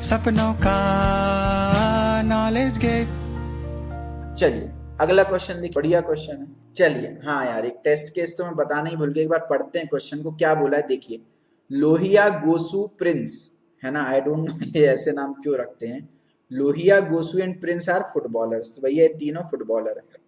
सपनों का knowledge gate. चलिए अगला क्वेश्चन देखिए, बढ़िया क्वेश्चन है। चलिए हाँ यार, एक टेस्ट केस तो मैं बताना ही भूल गया, एक बार पढ़ते हैं क्वेश्चन को। क्या बोला है देखिए, लोहिया गोसु प्रिंस, है ना, आई डोंट नो ये ऐसे नाम क्यों रखते हैं। Lohia Gosu and Prince are footballers, तो भैया ये तीनों फुटबॉलर है।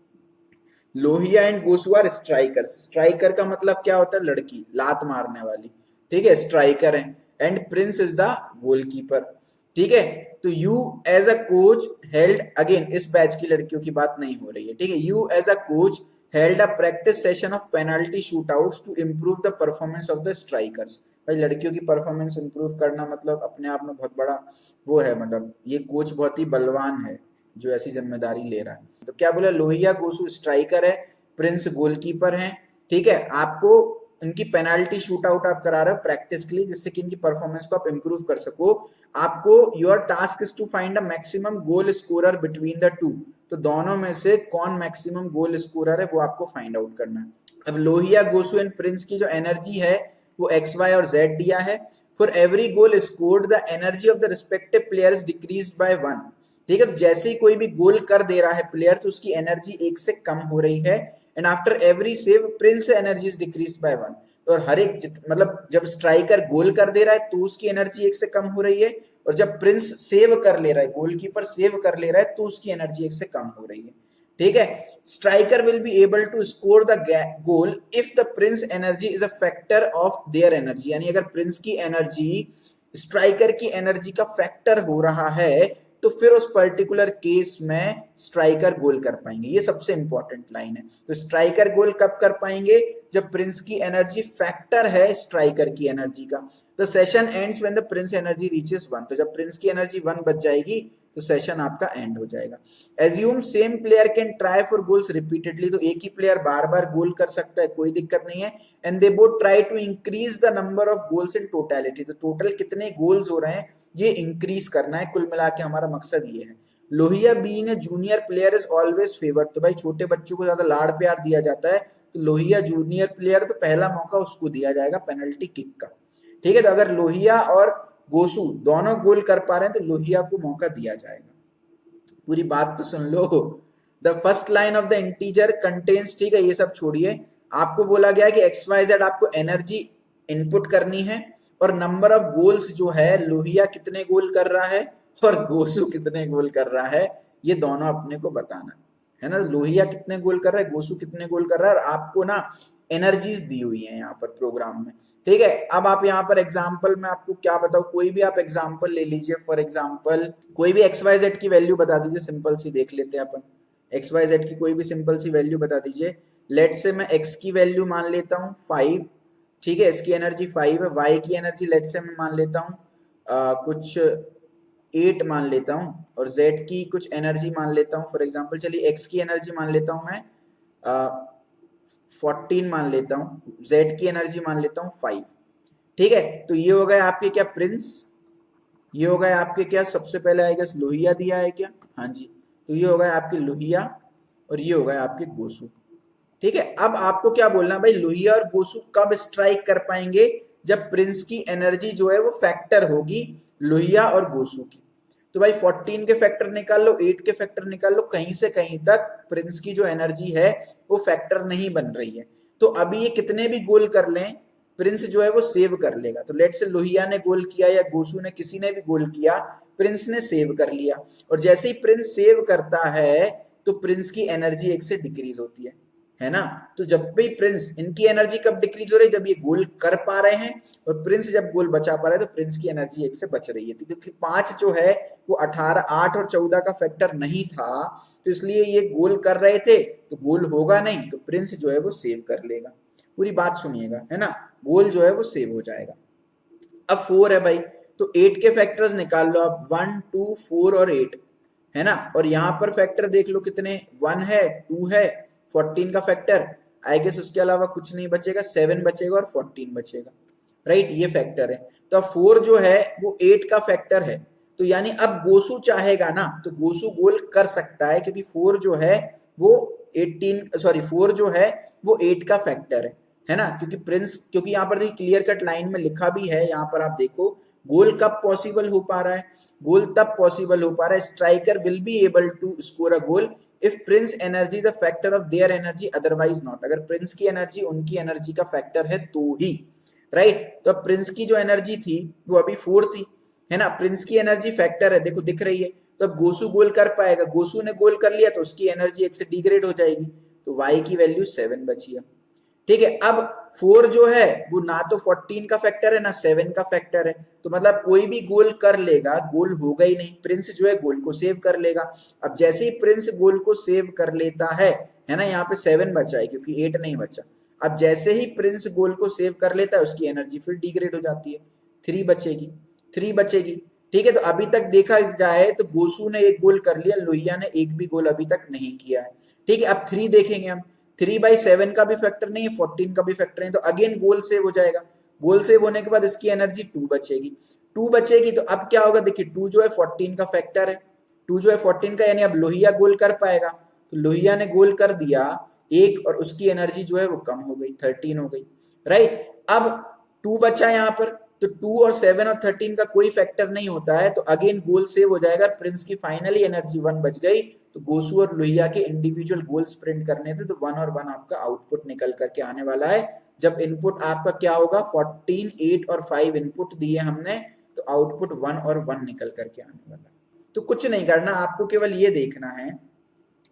Lohia and Gosu are strikers, striker का मतलब क्या होता है, लड़की, लात मारने वाली, ठीक है, स्ट्राइकर है। And Prince is the goalkeeper, ठीक है। तो you as a coach held, again इस बैच की लड़कियों की बात नहीं हो रही है, ठीक है। You as a coach held a practice session of penalty shootouts to improve the performance of the strikers. भाई लड़कियों की परफॉर्मेंस इंप्रूव करना मतलब अपने आप में बहुत बड़ा वो है, मतलब ये कोच बहुत ही बलवान है जो ऐसी जिम्मेदारी ले रहा है। तो क्या बोला, लोहिया गोसु स्ट्राइकर है, प्रिंस गोलकीपर है, ठीक है। आपको इनकी पेनाल्टी शूट आउट आप करा रहे हो प्रैक्टिस के लिए, जिससे कि इनकी परफॉर्मेंस को आप इंप्रूव कर सको। आपको your task is to find a maximum goal scorer between the two, तो दोनों में से कौन मैक्सिमम गोल स्कोरर है वो आपको फाइंड आउट करना है। अब लोहिया गोसु एंड प्रिंस की जो एनर्जी है वो एक्स वाई और जेड दिया है। For every goal scored the energy of the respective player is decrease by 1, ठीक है। जैसे ही कोई भी गोल कर दे रहा है प्लेयर तो उसकी एनर्जी 1 से कम हो रही है। And after every save Prince energy is decrease by 1, और हर एक मतलब जब स्ट्राइकर गोल कर दे रहा है तो उसकी एनर्जी 1 से कम हो रही है, और जब प्रिंस सेव कर ले रहा है, गोलकीपर सेव कर ले रहा है, तो उसकी एनर्जी 1 से कम हो रही है, ठीक है। Striker will be able to score the goal if the prince energy is a factor of their energy, यानी अगर प्रिंस की एनर्जी स्ट्राइकर की एनर्जी का फैक्टर हो रहा है तो फिर उस पर्टिकुलर केस में स्ट्राइकर गोल कर पाएंगे। ये सबसे इंपॉर्टेंट लाइन है। तो स्ट्राइकर गोल कब कर पाएंगे, जब प्रिंस की एनर्जी फैक्टर है स्ट्राइकर की एनर्जी का। The session ends when the prince energy reaches 1, तो जब प्रिंस की एनर्जी 1 बच जाएगी तो सेशन आपका एंड हो जाएगा। Assume same player can try for goals repeatedly, तो एक ही प्लेयर बार बार गोल कर सकता है, कोई दिक्कत नहीं है। And they both try to increase the number of goals in totality, तो टोटल कितने गोल्स हो रहे हैं ये इंक्रीज करना है, कुल मिला के हमारा मकसद ये है। Lohia being a junior player is always favoured, तो भाई छोटे बच्चों को ज्यादा लाड़ प्यार दिया जाता है, तो लोहिया जूनियर प्लेयर, तो पहला मौका उसको दिया जाएगा पेनल्टी किक का, ठीक है। तो अगर लोहिया और गोसु दोनों गोल कर पा रहे हैं तो लोहिया को मौका दिया जाएगा। पूरी बात तो सुन लो। The first line of the integer contains, ठीक है, ये सब छोड़िए, आपको बोला गया कि एक्स वाई जेड आपको एनर्जी इनपुट करनी है, और नंबर ऑफ गोल्स जो है लोहिया कितने गोल कर रहा है और गोसु कितने गोल कर रहा है, ये दोनों अपने को बताना है ना। लोहिया कितने गोल कर रहा है, गोसु कितने गोल कर रहा है, और आपको ना एनर्जीज दी हुई है यहाँ पर प्रोग्राम में, ठीक है। अब आप यहाँ पर एग्जाम्पल में आपको क्या बताओ, कोई भी आप एग्जाम्पल ले लीजिए। फॉर एग्जाम्पल कोई भी एक्स वाई जेड की वैल्यू बता दीजिए, सिंपल सी देख लेते हैं अपन। एक्स वाई जेड की कोई भी सिंपल सी वैल्यू बता दीजिए। लेट से मैं एक्स की वैल्यू मान लेता हूँ 5, ठीक है, इसकी एनर्जी 5 है। वाई की एनर्जी लेट से मैं मान लेता हूँ कुछ 8 मान लेता हूँ, और जेड की कुछ एनर्जी मान लेता हूँ। फॉर एग्जाम्पल चलिए एक्स की एनर्जी मान लेता हूँ मैं 14 मान लेता हूँ, जेड की एनर्जी मान लेता हूँ 5, ठीक है। तो ये हो गए आपके क्या प्रिंस, ये हो गए आपके क्या, सबसे पहले आएगा लोहिया दिया है क्या, हाँ जी, तो ये हो गए आपके लोहिया, और ये हो गए आपके गोसु, ठीक है। अब आपको क्या बोलना भाई, लोहिया और गोसु कब स्ट्राइक कर पाएंगे, जब प्रिंस की एनर्जी जो है वो फैक्टर होगी लोहिया और गोसु की। तो भाई 14 के फैक्टर निकाल लो, 8 के फैक्टर निकाल लो, कहीं से कहीं तक प्रिंस की जो एनर्जी है वो फैक्टर नहीं बन रही है। तो अभी ये कितने भी गोल कर लें प्रिंस जो है वो सेव कर लेगा। तो लेट से लोहिया ने गोल किया या गोसु ने, किसी ने भी गोल किया, प्रिंस ने सेव कर लिया, और जैसे ही प्रिंस सेव करता है तो प्रिंस की एनर्जी 1 से डिक्रीज होती है ना। तो जब भी प्रिंस, इनकी एनर्जी कब डिक्रीज हो रही है, जब ये गोल कर पा रहे हैं, और प्रिंस जब गोल बचा पा रहे हैं तो प्रिंस की एनर्जी 1 से बच रही है। तो क्योंकि 5 जो है वो 18, 8 और 14 का फैक्टर नहीं था, तो इसलिए ये गोल कर रहे थे, तो गोल होगा नहीं, तो प्रिंस जो है वो सेव कर लेगा। पूरी बात सुनिएगा, है ना, गोल जो है वो सेव हो जाएगा। अब 4 है भाई, तो 8 के फैक्टर्स निकाल लो आप, 1 2 4 और 8, है ना। और यहाँ पर फैक्टर देख लो कितने, 1 है, 2 है, 14 का फैक्टर, आई गेस उसके अलावा कुछ नहीं बचेगा, 7 बचेगा और 14 बचेगा, राइट, ये फैक्टर है। तो अब 4 जो है वो 8 का फैक्टर है, तो यानी अब गोसु चाहेगा ना तो गोसु गोल कर सकता है, क्योंकि 4 जो है वो 18, सॉरी 4 जो है वो 8 का फैक्टर है ना। क्योंकि प्रिंस, क्योंकि यहाँ पर देखिए क्लियर कट लाइन में लिखा भी है, यहाँ पर आप देखो गोल कब पॉसिबल हो पा रहा है? गोल तब पॉसिबल हो पा रहा है, striker will be able to score a goal if prince energy is a factor of their energy, otherwise not. अगर प्रिंस की एनर्जी उनकी एनर्जी का फैक्टर है तो ही, राइट। तो अब प्रिंस की जो एनर्जी थी वो अभी 4 थी, है ना, प्रिंस की एनर्जी फैक्टर है, देखो दिख रही है। तो अब गोसू गोल कर पाएगा, गोसू ने गोल कर लिया तो उसकी एनर्जी 1 से डिग्रेड हो जाएगी, तो वाई की वैल्यू 7 बची है, ठीक है। अब 4 जो है वो ना तो 14 का फैक्टर है ना 7 का फैक्टर है, तो मतलब कोई भी गोल कर लेगा, गोल होगा ही नहीं। प्रिंस जो है गोल को सेव कर लेगा। अब जैसे ही प्रिंस गोल को सेव कर लेता है ना, यहाँ पे 7 बचा है क्योंकि 8 नहीं बचा। अब जैसे ही प्रिंस गोल को सेव कर लेता है उसकी एनर्जी फिर डिग्रेड हो जाती है, 3 बचेगी, 3 बचेगी, ठीक है। तो अभी तक देखा जाए तो गोसू ने एक गोल कर लिया, लोहिया ने एक भी गोल अभी तक नहीं किया है, ठीक है। अब 3 देखेंगे हम, 3/7 का भी फैक्टर नहीं है, 14 का भी फैक्टर नहीं, तो अगेन गोल सेव हो जाएगा। गोल सेव होने के बाद इसकी एनर्जी 2 बचेगी, 2 बचेगी तो अब क्या होगा, देखिए 2 जो है 14 का फैक्टर है, 2 जो है 14 का, यानी अब लोहिया गोल कर पाएगा। तो लोहिया ने गोल कर दिया एक, और उसकी एनर्जी जो है वो कम हो गई, 13 हो गई, राइट। अब 2 बचा यहाँ पर, तो 2 और 7 और 13 का कोई फैक्टर नहीं होता है, तो अगेन गोल सेव हो जाएगा। प्रिंस की फाइनली एनर्जी 1 बच गई, तो गोसू और लोहिया के इंडिविजुअल गोल्स प्रिंट करने थे, तो 1 और 1 आपका आउटपुट निकल करके आने वाला है। जब इनपुट आपका क्या होगा, 14, 8 और 5 इनपुट दिए हमने, तो आउटपुट 1 और 1 निकल करके आने वाला है। तो कुछ नहीं करना, आपको केवल ये देखना है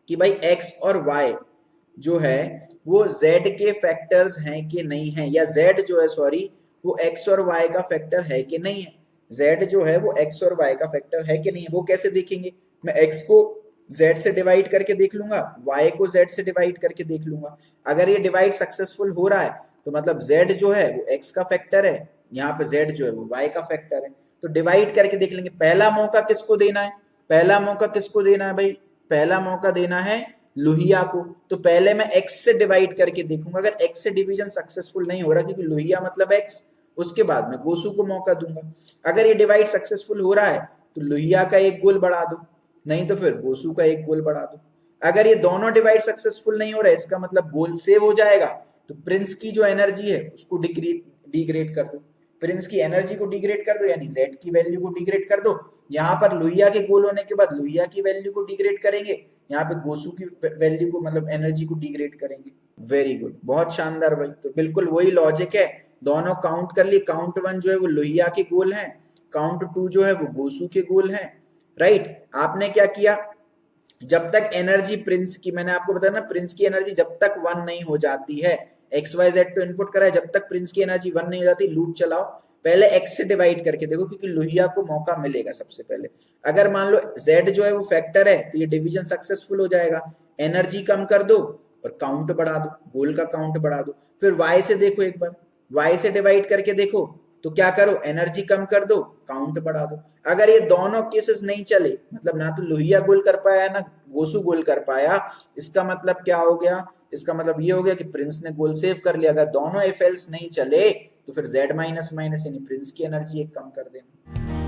कि भाई x और y जो है वो z के फैक्टर्स हैं कि नहीं है, या z जो है सॉरी वो x और y का फैक्टर है कि नहीं है। z जो है वो x और y का फैक्टर है कि नहीं है, वो कैसे देखेंगे, मैं x को z से डिवाइड करके देख लूंगा, y को z से डिवाइड करके देख लूंगा। अगर ये डिवाइड सक्सेसफुल हो रहा है तो मतलब z जो है वो x का फैक्टर है, यहाँ पे z जो है वो y का फैक्टर है, तो डिवाइड करके देख लेंगे। पहला मौका किसको देना है, पहला मौका किसको देना है भाई, पहला मौका देना है लोहिया को। तो पहले मैं x से डिवाइड करके देखूंगा, अगर x से डिवीजन सक्सेसफुल नहीं हो रहा क्योंकि लोहिया मतलब x, उसके बाद मैं गोसू को मौका दूंगा। अगर ये डिवाइड सक्सेसफुल हो रहा है तो लोहिया का एक गोल बढ़ा दो, नहीं तो फिर गोसू का एक गोल बढ़ा दो। अगर ये दोनों डिवाइड सक्सेसफुल नहीं हो रहा है, इसका मतलब गोल सेव हो जाएगा, तो प्रिंस की जो एनर्जी है उसको डिग्रेड कर दो, प्रिंस की एनर्जी को डिग्रेड कर दो, यानी z की वैल्यू को डिग्रेड कर दो। यहाँ पर लोहिया के गोल होने के बाद लोहिया की वैल्यू को डिग्रेड करेंगे, यहाँ पे गोसू की वैल्यू को मतलब एनर्जी को डिग्रेड करेंगे। वेरी गुड, बहुत शानदार भाई। तो बिल्कुल वही लॉजिक है, दोनों काउंट कर लिए, काउंट 1 जो है वो लोहिया के गोल है, काउंट 2 जो है वो गोसू के गोल है, राइट। आपने क्या किया, जब तक एनर्जी प्रिंस की, मैंने आपको बताया ना प्रिंस की एनर्जी जब तक 1 नहीं हो जाती है, XYZ तो इनपुट करा है, जब तक प्रिंस की एनर्जी 1 नहीं हो जाती, लूप चलाओ, पहले x से डिवाइड करके देखो, क्योंकि लोहिया को मौका मिलेगा सबसे पहले। अगर मान लो z जो है वो फैक्टर है तो ये डिवीजन सक्सेसफुल हो जाएगा, एनर्जी कम कर दो और काउंट बढ़ा दो, गोल का काउंट बढ़ा दो। फिर y से देखो, एक बार y से डिवाइड करके देखो, तो क्या करो, एनर्जी कम कर दो, काउंट बढ़ा दो। अगर ये दोनों केसेस नहीं चले, मतलब ना तो लोहिया गोल कर पाया ना गोसू गोल कर पाया, इसका मतलब क्या हो गया, इसका मतलब ये हो गया कि प्रिंस ने गोल सेव कर लिया। अगर दोनों एफ एल्स नहीं चले तो फिर z माइनस माइनस यानी प्रिंस की एनर्जी एक कम कर देना।